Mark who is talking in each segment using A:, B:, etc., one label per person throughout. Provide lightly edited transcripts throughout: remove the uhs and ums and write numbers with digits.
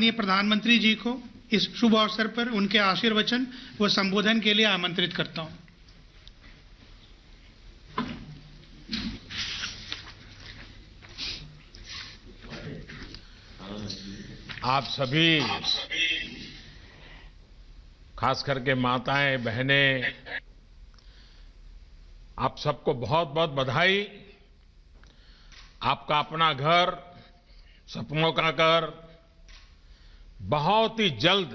A: माननीय प्रधानमंत्री जी को इस शुभ अवसर पर उनके आशीर्वचन व संबोधन के लिए आमंत्रित करता हूं।
B: आप सभी, खास करके माताएं, बहनें, आप सबको बहुत बहुत बधाई। आपका अपना घर, सपनों का घर बहुत ही जल्द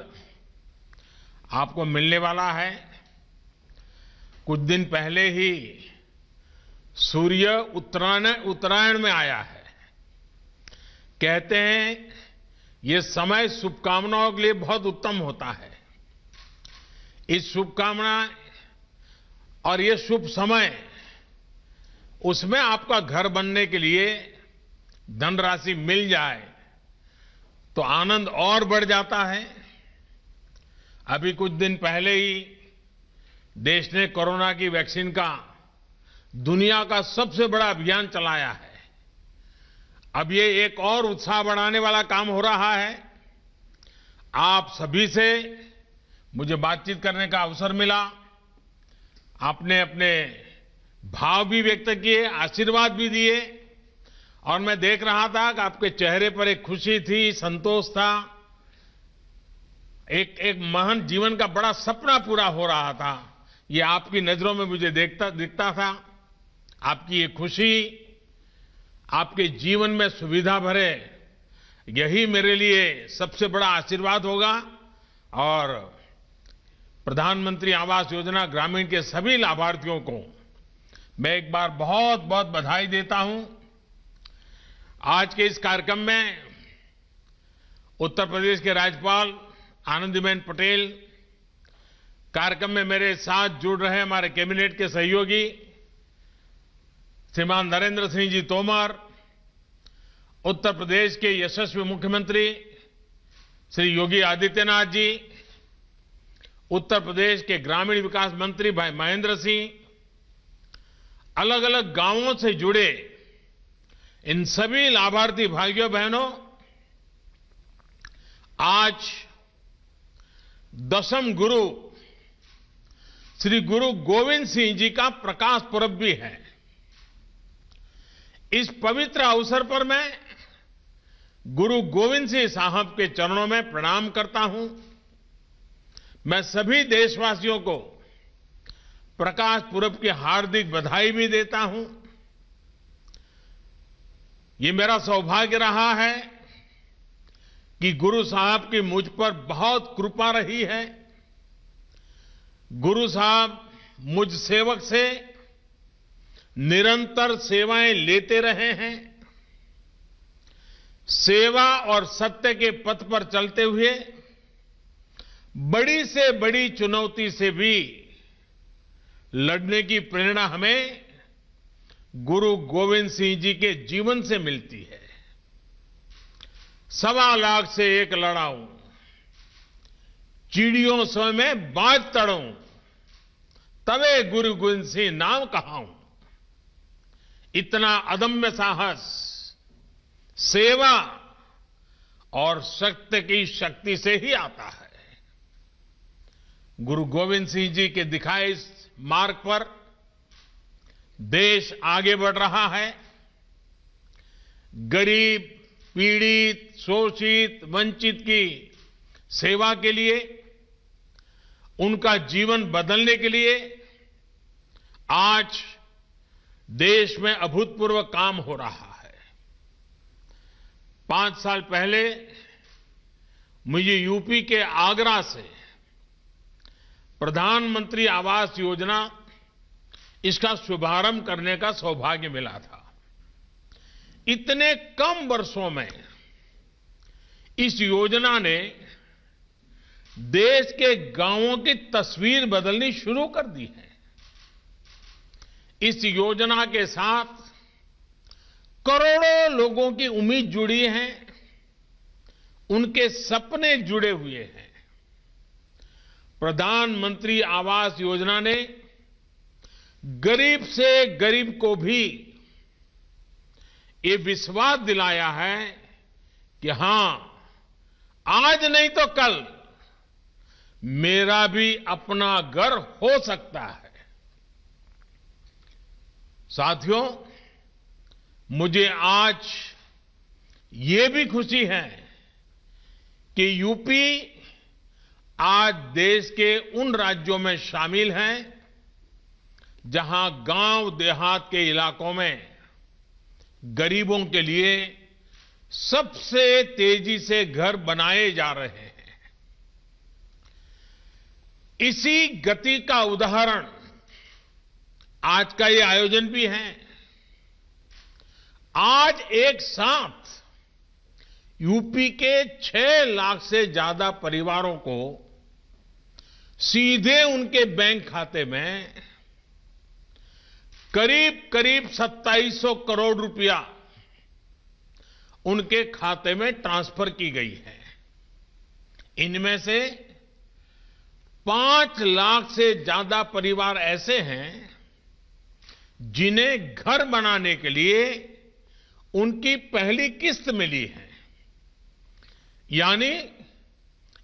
B: आपको मिलने वाला है। कुछ दिन पहले ही सूर्य उत्तरायण में आया है। कहते हैं ये समय शुभकामनाओं के लिए बहुत उत्तम होता है। इस शुभकामना और ये शुभ समय, उसमें आपका घर बनने के लिए धनराशि मिल जाए तो आनंद और बढ़ जाता है। अभी कुछ दिन पहले ही देश ने कोरोना की वैक्सीन का दुनिया का सबसे बड़ा अभियान चलाया है। अब ये एक और उत्साह बढ़ाने वाला काम हो रहा है। आप सभी से मुझे बातचीत करने का अवसर मिला। आपने अपने भाव भी व्यक्त किए, आशीर्वाद भी दिए, और मैं देख रहा था कि आपके चेहरे पर एक खुशी थी, संतोष था। एक महान जीवन का बड़ा सपना पूरा हो रहा था। ये आपकी नजरों में मुझे दिखता था। आपकी ये खुशी, आपके जीवन में सुविधा भरे, यही मेरे लिए सबसे बड़ा आशीर्वाद होगा। और प्रधानमंत्री आवास योजना ग्रामीण के सभी लाभार्थियों को मैं एक बार बहुत बहुत बधाई देता हूं। आज के इस कार्यक्रम में उत्तर प्रदेश के राज्यपाल आनंदीबेन पटेल, कार्यक्रम में मेरे साथ जुड़ रहे हमारे कैबिनेट के सहयोगी श्रीमान नरेंद्र सिंह जी तोमर, उत्तर प्रदेश के यशस्वी मुख्यमंत्री श्री योगी आदित्यनाथ जी, उत्तर प्रदेश के ग्रामीण विकास मंत्री भाई महेंद्र सिंह, अलग अलग गांवों से जुड़े इन सभी लाभार्थी भाइयों बहनों, आज दशम गुरु श्री गुरु गोविंद सिंह जी का प्रकाश पर्व भी है। इस पवित्र अवसर पर मैं गुरु गोविंद सिंह साहब के चरणों में प्रणाम करता हूं। मैं सभी देशवासियों को प्रकाश पुरब की हार्दिक बधाई भी देता हूं। ये मेरा सौभाग्य रहा है कि गुरु साहब की मुझ पर बहुत कृपा रही है। गुरु साहब मुझ सेवक से निरंतर सेवाएं लेते रहे हैं। सेवा और सत्य के पथ पर चलते हुए बड़ी से बड़ी चुनौती से भी लड़ने की प्रेरणा हमें गुरु गोविंद सिंह जी के जीवन से मिलती है। 1.25 लाख से एक लड़ाऊं, चिड़ियों सो में बाज तड़ूं, तवे गुरु गोविंद सिंह नाम कहाऊं। इतना अदम्य साहस सेवा और सत्य की शक्ति से ही आता है। गुरु गोविंद सिंह जी के दिखाए इस मार्ग पर देश आगे बढ़ रहा है। गरीब, पीड़ित, शोषित, वंचित की सेवा के लिए, उनका जीवन बदलने के लिए आज देश में अभूतपूर्व काम हो रहा है। 5 साल पहले मुझे यूपी के आगरा से प्रधानमंत्री आवास योजना, इसका शुभारंभ करने का सौभाग्य मिला था। इतने कम वर्षों में इस योजना ने देश के गांवों की तस्वीर बदलनी शुरू कर दी है। इस योजना के साथ करोड़ों लोगों की उम्मीद जुड़ी है, उनके सपने जुड़े हुए हैं। प्रधानमंत्री आवास योजना ने गरीब से गरीब को भी ये विश्वास दिलाया है कि हां, आज नहीं तो कल मेरा भी अपना घर हो सकता है। साथियों, मुझे आज ये भी खुशी है कि यूपी आज देश के उन राज्यों में शामिल हैं जहां गांव देहात के इलाकों में गरीबों के लिए सबसे तेजी से घर बनाए जा रहे हैं। इसी गति का उदाहरण आज का ये आयोजन भी है। आज एक साथ यूपी के 6 लाख से ज्यादा परिवारों को सीधे उनके बैंक खाते में करीब करीब 2700 करोड़ रुपया उनके खाते में ट्रांसफर की गई है। इनमें से 5 लाख से ज्यादा परिवार ऐसे हैं जिन्हें घर बनाने के लिए उनकी पहली किस्त मिली है। यानी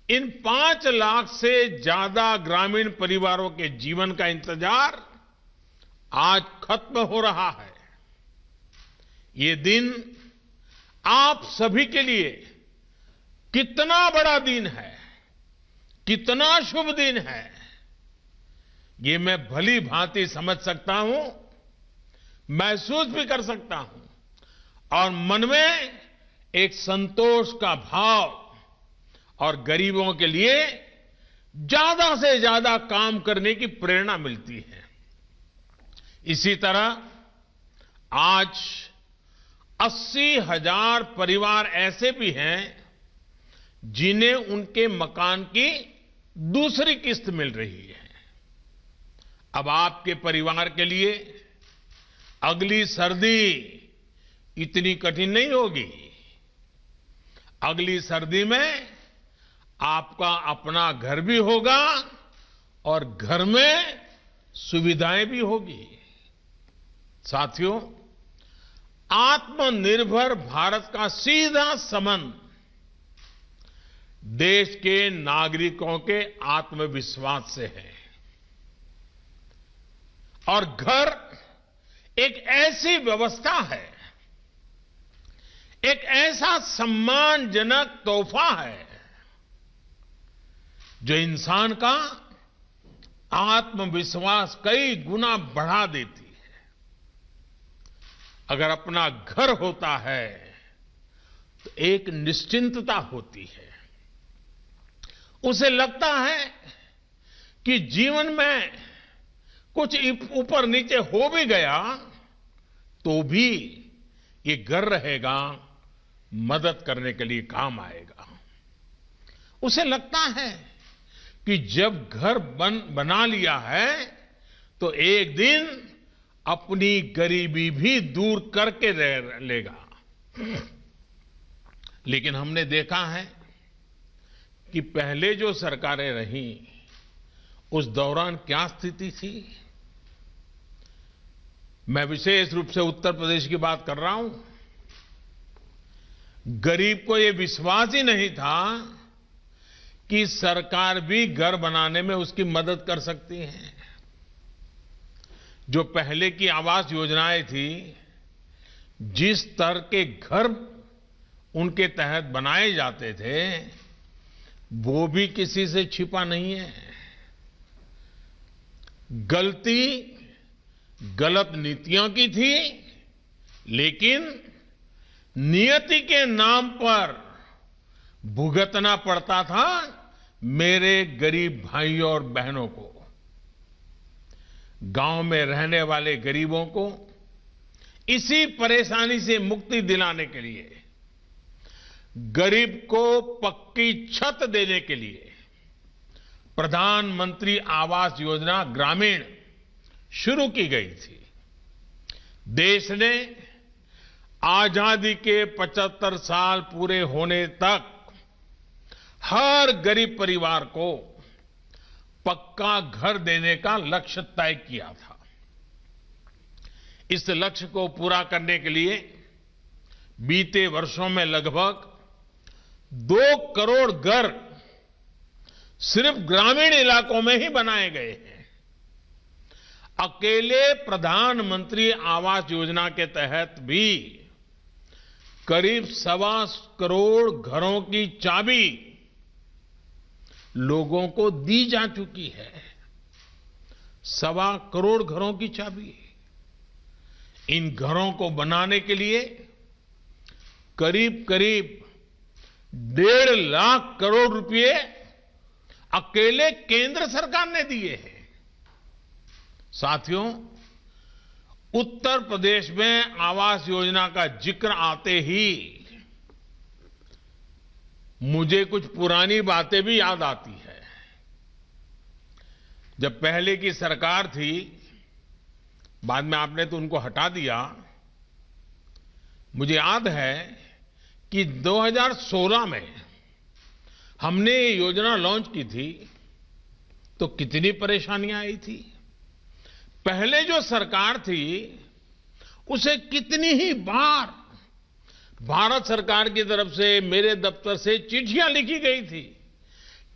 B: इन 5 लाख से ज्यादा ग्रामीण परिवारों के जीवन का इंतजार आज खत्म हो रहा है। ये दिन आप सभी के लिए कितना बड़ा दिन है, कितना शुभ दिन है, ये मैं भली भांति समझ सकता हूं, महसूस भी कर सकता हूं और मन में एक संतोष का भाव और गरीबों के लिए ज्यादा से ज्यादा काम करने की प्रेरणा मिलती है। इसी तरह आज 80,000 परिवार ऐसे भी हैं जिन्हें उनके मकान की दूसरी किस्त मिल रही है। अब आपके परिवार के लिए अगली सर्दी इतनी कठिन नहीं होगी। अगली सर्दी में आपका अपना घर भी होगा और घर में सुविधाएं भी होगी। साथियों, आत्मनिर्भर भारत का सीधा संबंध देश के नागरिकों के आत्मविश्वास से है और घर एक ऐसी व्यवस्था है, एक ऐसा सम्मानजनक तोहफा है जो इंसान का आत्मविश्वास कई गुना बढ़ा देती है। अगर अपना घर होता है तो एक निश्चिंतता होती है। उसे लगता है कि जीवन में कुछ ऊपर नीचे हो भी गया तो भी ये घर रहेगा, मदद करने के लिए काम आएगा। उसे लगता है कि जब घर बना लिया है तो एक दिन अपनी गरीबी भी दूर करके लेगा। लेकिन हमने देखा है कि पहले जो सरकारें रहीं उस दौरान क्या स्थिति थी। मैं विशेष रूप से उत्तर प्रदेश की बात कर रहा हूं। गरीब को यह विश्वास ही नहीं था कि सरकार भी घर बनाने में उसकी मदद कर सकती है। जो पहले की आवास योजनाएं थी, जिस तरह के घर उनके तहत बनाए जाते थे, वो भी किसी से छिपा नहीं है। गलती गलत नीतियों की थी, लेकिन नियति के नाम पर भुगतना पड़ता था मेरे गरीब भाइयों और बहनों को। गांव में रहने वाले गरीबों को इसी परेशानी से मुक्ति दिलाने के लिए, गरीब को पक्की छत देने के लिए प्रधानमंत्री आवास योजना ग्रामीण शुरू की गई थी। देश ने आजादी के 75 साल पूरे होने तक हर गरीब परिवार को पक्का घर देने का लक्ष्य तय किया था। इस लक्ष्य को पूरा करने के लिए बीते वर्षों में लगभग 2 करोड़ घर सिर्फ ग्रामीण इलाकों में ही बनाए गए हैं। अकेले प्रधानमंत्री आवास योजना के तहत भी करीब 1.25 करोड़ घरों की चाबी लोगों को दी जा चुकी है। 1.25 करोड़ घरों की चाबी। इन घरों को बनाने के लिए करीब करीब 1.5 लाख करोड़ रुपए अकेले केंद्र सरकार ने दिए हैं। साथियों, उत्तर प्रदेश में आवास योजना का जिक्र आते ही मुझे कुछ पुरानी बातें भी याद आती है। जब पहले की सरकार थी, बाद में आपने तो उनको हटा दिया। मुझे याद है कि 2016 में हमने ये योजना लॉन्च की थी तो कितनी परेशानियां आई थी। पहले जो सरकार थी उसे कितनी ही बार भारत सरकार की तरफ से, मेरे दफ्तर से चिट्ठियां लिखी गई थी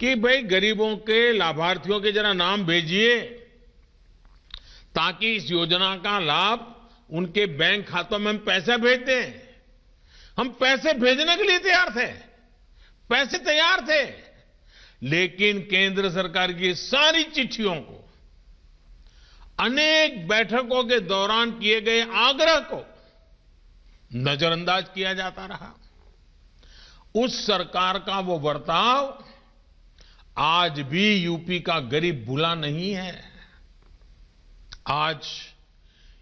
B: कि भाई गरीबों के, लाभार्थियों के जरा नाम भेजिए ताकि इस योजना का लाभ उनके बैंक खातों में हम पैसा भेज दें। हम पैसे भेजने के लिए तैयार थे, पैसे तैयार थे, लेकिन केंद्र सरकार की सारी चिट्ठियों को, अनेक बैठकों के दौरान किए गए आग्रह को नजरअंदाज किया जाता रहा। उस सरकार का वो बर्ताव आज भी यूपी का गरीब भूला नहीं है। आज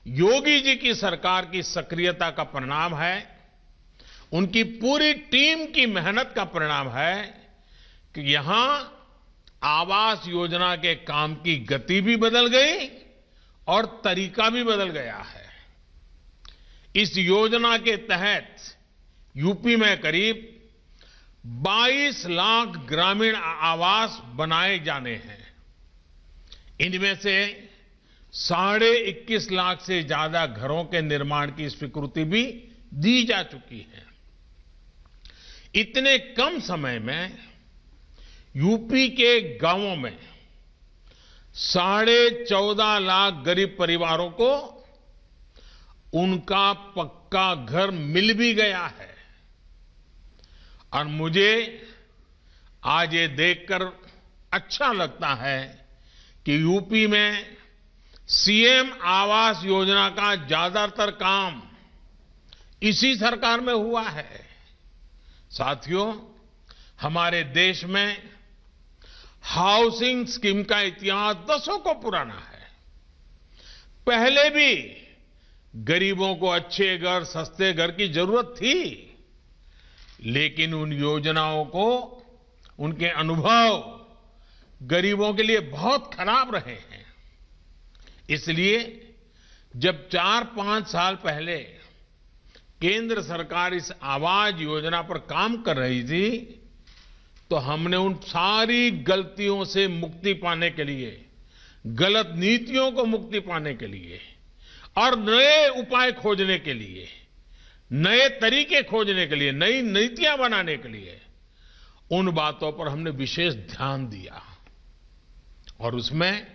B: योगी जी की सरकार की सक्रियता का परिणाम है, उनकी पूरी टीम की मेहनत का परिणाम है कि यहां आवास योजना के काम की गति भी बदल गई और तरीका भी बदल गया है। इस योजना के तहत यूपी में करीब 22 लाख ग्रामीण आवास बनाए जाने हैं। इनमें से 21.5 लाख से ज्यादा घरों के निर्माण की स्वीकृति भी दी जा चुकी है। इतने कम समय में यूपी के गांवों में 14.5 लाख गरीब परिवारों को उनका पक्का घर मिल भी गया है। और मुझे आज ये देखकर अच्छा लगता है कि यूपी में सीएम आवास योजना का ज्यादातर काम इसी सरकार में हुआ है। साथियों, हमारे देश में हाउसिंग स्कीम का इतिहास दशकों पुराना है। पहले भी गरीबों को अच्छे घर, सस्ते घर की जरूरत थी, लेकिन उन योजनाओं को, उनके अनुभव गरीबों के लिए बहुत खराब रहे हैं। इसलिए जब 4-5 साल पहले केंद्र सरकार इस आवास योजना पर काम कर रही थी, तो हमने उन सारी गलतियों से मुक्ति पाने के लिए, गलत नीतियों को मुक्ति पाने के लिए और नए उपाय खोजने के लिए, नए तरीके खोजने के लिए, नई नीतियां बनाने के लिए उन बातों पर हमने विशेष ध्यान दिया। और उसमें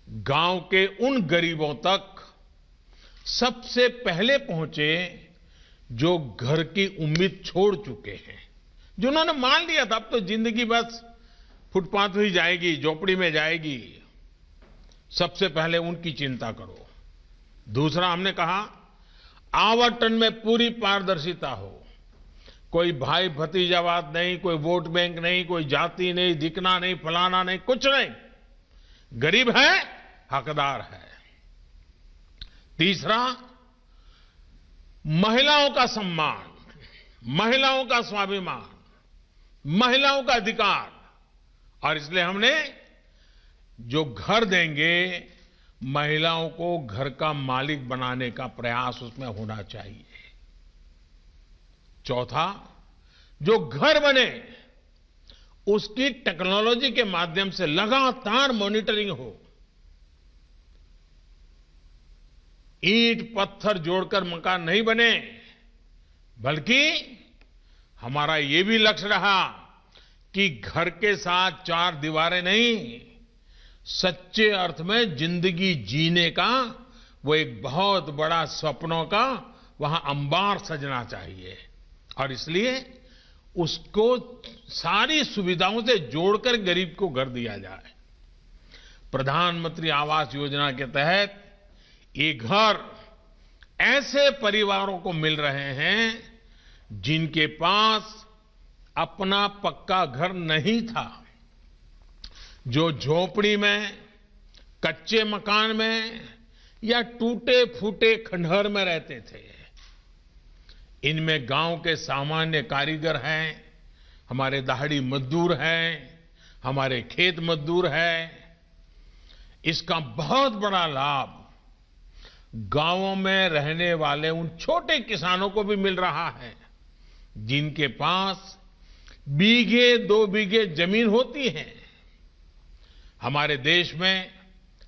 B: गांव के उन गरीबों तक सबसे पहले पहुंचे जो घर की उम्मीद छोड़ चुके हैं, जिन्होंने मान लिया था अब तो जिंदगी बस फुटपाथ ही जाएगी, झोपड़ी में जाएगी। सबसे पहले उनकी चिंता करो। दूसरा, हमने कहा आवंटन में पूरी पारदर्शिता हो, कोई भाई भतीजावाद नहीं, कोई वोट बैंक नहीं, कोई जाति नहीं, दिखना नहीं, फलाना नहीं, कुछ नहीं। गरीब है, हकदार है। तीसरा, महिलाओं का सम्मान, महिलाओं का स्वाभिमान, महिलाओं का अधिकार। और इसलिए हमने जो घर देंगे, महिलाओं को घर का मालिक बनाने का प्रयास उसमें होना चाहिए। चौथा, जो घर बने उसकी टेक्नोलॉजी के माध्यम से लगातार मॉनिटरिंग हो। ईंट पत्थर जोड़कर मकान नहीं बने, बल्कि हमारा ये भी लक्ष्य रहा कि घर के साथ चार दीवारें नहीं, सच्चे अर्थ में जिंदगी जीने का वो एक बहुत बड़ा सपनों का वहां अंबार सजना चाहिए। और इसलिए उसको सारी सुविधाओं से जोड़कर गरीब को घर दिया जाए। प्रधानमंत्री आवास योजना के तहत ये घर ऐसे परिवारों को मिल रहे हैं जिनके पास अपना पक्का घर नहीं था, जो झोपड़ी में, कच्चे मकान में या टूटे फूटे खंडहर में रहते थे। इनमें गांव के सामान्य कारीगर हैं, हमारे दहाड़ी मजदूर हैं, हमारे खेत मजदूर हैं। इसका बहुत बड़ा लाभ गांवों में रहने वाले उन छोटे किसानों को भी मिल रहा है जिनके पास बीघे दो बीघे जमीन होती है। हमारे देश में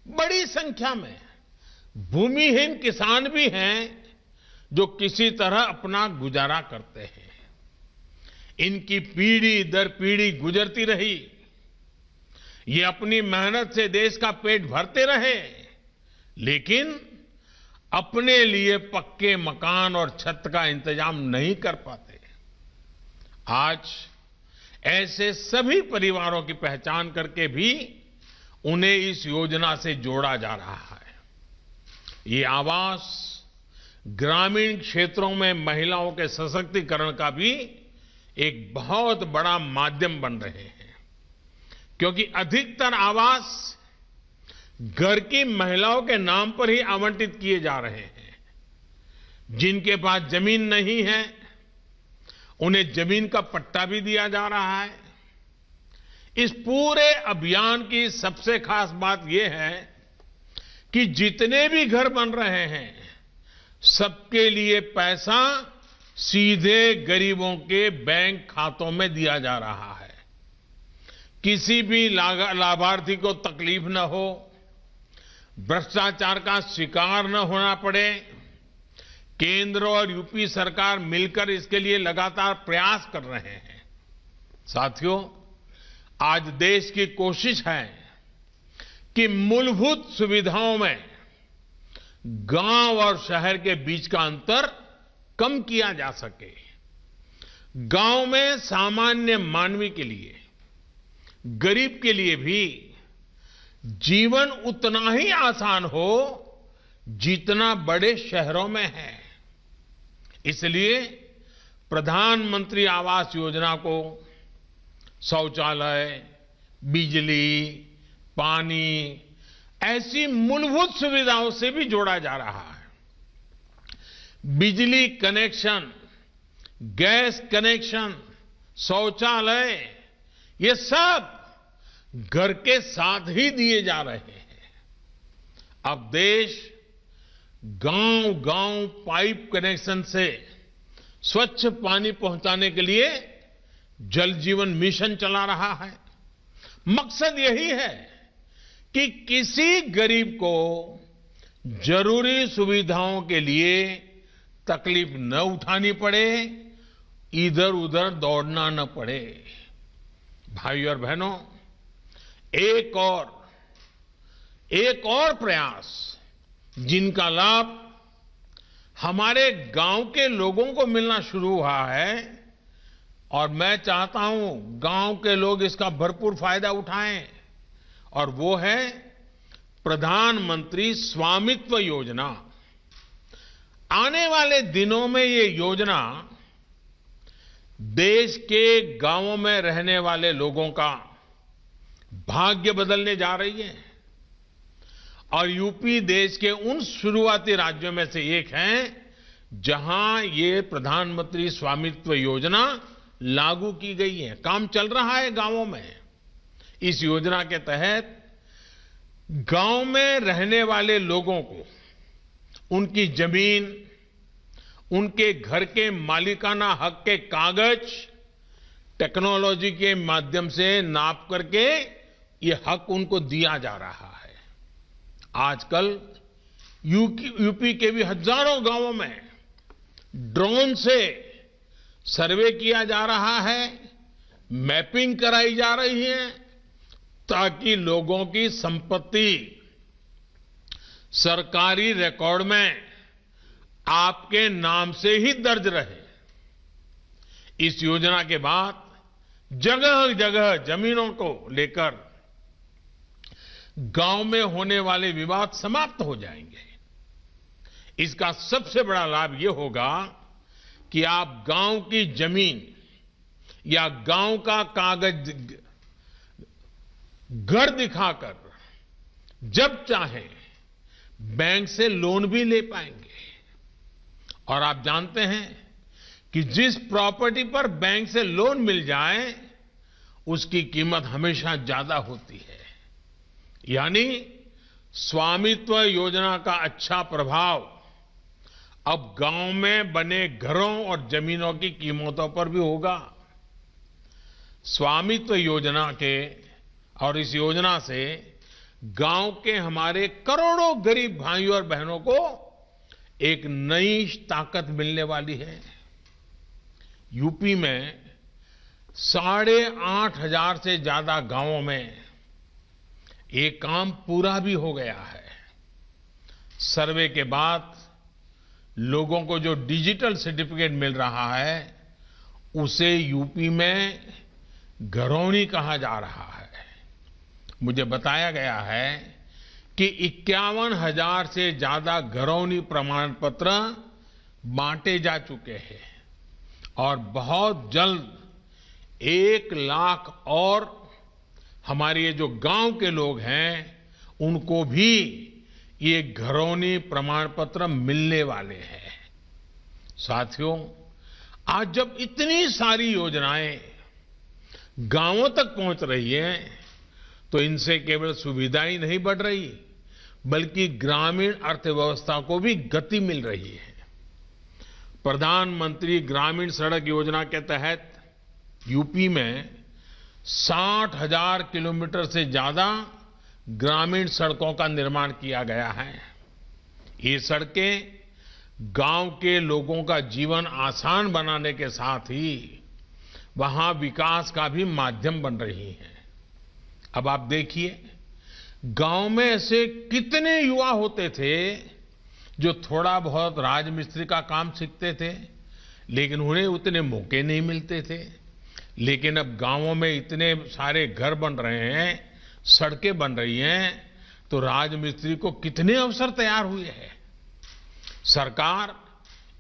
B: बड़ी संख्या में भूमिहीन किसान भी हैं जो किसी तरह अपना गुजारा करते हैं। इनकी पीढ़ी दर पीढ़ी गुजरती रही, ये अपनी मेहनत से देश का पेट भरते रहे, लेकिन अपने लिए पक्के मकान और छत का इंतजाम नहीं कर पाते। आज ऐसे सभी परिवारों की पहचान करके भी उन्हें इस योजना से जोड़ा जा रहा है। ये आवास ग्रामीण क्षेत्रों में महिलाओं के सशक्तिकरण का भी एक बहुत बड़ा माध्यम बन रहे हैं, क्योंकि अधिकतर आवास घर की महिलाओं के नाम पर ही आवंटित किए जा रहे हैं। जिनके पास जमीन नहीं है उन्हें जमीन का पट्टा भी दिया जा रहा है। इस पूरे अभियान की सबसे खास बात यह है कि जितने भी घर बन रहे हैं सबके लिए पैसा सीधे गरीबों के बैंक खातों में दिया जा रहा है। किसी भी लाभार्थी को तकलीफ न हो, भ्रष्टाचार का शिकार न होना पड़े। केंद्र और यूपी सरकार मिलकर इसके लिए लगातार प्रयास कर रहे हैं। साथियों, आज देश की कोशिश है कि मूलभूत सुविधाओं में गांव और शहर के बीच का अंतर कम किया जा सके। गांव में सामान्य मानवी के लिए, गरीब के लिए भी जीवन उतना ही आसान हो जितना बड़े शहरों में है। इसलिए प्रधानमंत्री आवास योजना को शौचालय, बिजली, पानी ऐसी मूलभूत सुविधाओं से भी जोड़ा जा रहा है। बिजली कनेक्शन, गैस कनेक्शन, शौचालय, ये सब घर के साथ ही दिए जा रहे हैं। अब देश गांव-गांव पाइप कनेक्शन से स्वच्छ पानी पहुंचाने के लिए जल जीवन मिशन चला रहा है। मकसद यही है कि किसी गरीब को जरूरी सुविधाओं के लिए तकलीफ न उठानी पड़े, इधर उधर दौड़ना न पड़े। भाइयों और बहनों, एक और प्रयास जिनका लाभ हमारे गांव के लोगों को मिलना शुरू हुआ है और मैं चाहता हूं गांव के लोग इसका भरपूर फायदा उठाएं, और वो है प्रधानमंत्री स्वामित्व योजना। आने वाले दिनों में ये योजना देश के गांवों में रहने वाले लोगों का भाग्य बदलने जा रही है। और यूपी देश के उन शुरुआती राज्यों में से एक है जहां ये प्रधानमंत्री स्वामित्व योजना लागू की गई है। काम चल रहा है गांवों में। इस योजना के तहत गांव में रहने वाले लोगों को उनकी जमीन, उनके घर के मालिकाना हक के कागज टेक्नोलॉजी के माध्यम से नाप करके ये हक उनको दिया जा रहा है। आजकल यूपी के भी हजारों गांवों में ड्रोन से सर्वे किया जा रहा है, मैपिंग कराई जा रही है, ताकि लोगों की संपत्ति सरकारी रिकॉर्ड में आपके नाम से ही दर्ज रहे। इस योजना के बाद जगह जगह जमीनों को लेकर गांव में होने वाले विवाद समाप्त हो जाएंगे। इसका सबसे बड़ा लाभ यह होगा कि आप गांव की जमीन या गांव का कागज घर दिखाकर जब चाहें बैंक से लोन भी ले पाएंगे। और आप जानते हैं कि जिस प्रॉपर्टी पर बैंक से लोन मिल जाए उसकी कीमत हमेशा ज्यादा होती है। यानी स्वामित्व योजना का अच्छा प्रभाव अब गांव में बने घरों और जमीनों की कीमतों पर भी होगा। स्वामित्व योजना के और इस योजना से गांव के हमारे करोड़ों गरीब भाइयों और बहनों को एक नई ताकत मिलने वाली है। यूपी में 8,500 से ज्यादा गांवों में ये काम पूरा भी हो गया है। सर्वे के बाद लोगों को जो डिजिटल सर्टिफिकेट मिल रहा है उसे यूपी में घरौनी कहा जा रहा है। मुझे बताया गया है कि 51,000 से ज्यादा घरौनी प्रमाण पत्र बांटे जा चुके हैं और बहुत जल्द 1 लाख और हमारे ये जो गांव के लोग हैं उनको भी ये घरौनी प्रमाण पत्र मिलने वाले हैं। साथियों, आज जब इतनी सारी योजनाएं गांवों तक पहुंच रही हैं तो इनसे केवल सुविधा ही नहीं बढ़ रही बल्कि ग्रामीण अर्थव्यवस्था को भी गति मिल रही है। प्रधानमंत्री ग्रामीण सड़क योजना के तहत यूपी में 60,000 किलोमीटर से ज्यादा ग्रामीण सड़कों का निर्माण किया गया है। ये सड़कें गांव के लोगों का जीवन आसान बनाने के साथ ही वहां विकास का भी माध्यम बन रही हैं। अब आप देखिए, गांव में ऐसे कितने युवा होते थे जो थोड़ा बहुत राजमिस्त्री का काम सीखते थे, लेकिन उन्हें उतने मौके नहीं मिलते थे। लेकिन अब गांवों में इतने सारे घर बन रहे हैं, सड़कें बन रही हैं, तो राजमिस्त्री को कितने अवसर तैयार हुए हैं। सरकार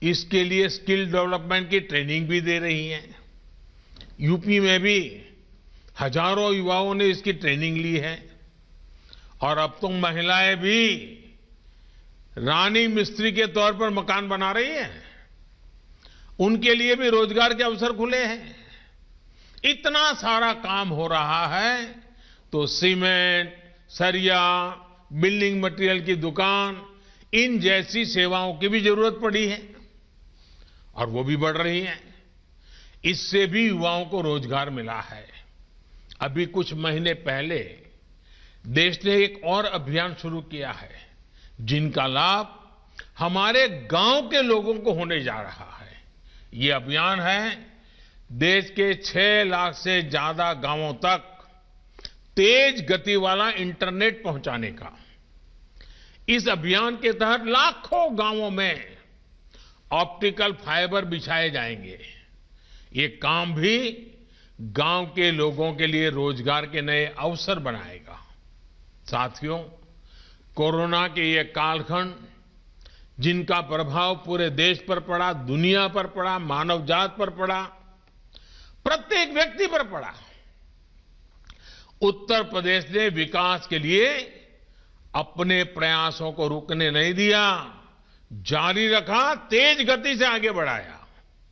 B: इसके लिए स्किल डेवलपमेंट की ट्रेनिंग भी दे रही है। यूपी में भी हजारों युवाओं ने इसकी ट्रेनिंग ली है और अब तो महिलाएं भी रानी मिस्त्री के तौर पर मकान बना रही हैं। उनके लिए भी रोजगार के अवसर खुले हैं। इतना सारा काम हो रहा है तो सीमेंट, सरिया, बिल्डिंग मटेरियल की दुकान, इन जैसी सेवाओं की भी जरूरत पड़ी है और वो भी बढ़ रही है। इससे भी युवाओं को रोजगार मिला है। अभी कुछ महीने पहले देश ने एक और अभियान शुरू किया है जिनका लाभ हमारे गांव के लोगों को होने जा रहा है। ये अभियान है देश के 6 लाख से ज्यादा गांवों तक तेज गति वाला इंटरनेट पहुंचाने का। इस अभियान के तहत लाखों गांवों में ऑप्टिकल फाइबर बिछाए जाएंगे। ये काम भी गांव के लोगों के लिए रोजगार के नए अवसर बनाएगा। साथियों, कोरोना के ये कालखंड जिनका प्रभाव पूरे देश पर पड़ा, दुनिया पर पड़ा, मानव जात पर पड़ा, प्रत्येक व्यक्ति पर पड़ा, उत्तर प्रदेश ने विकास के लिए अपने प्रयासों को रुकने नहीं दिया, जारी रखा, तेज गति से आगे बढ़ाया।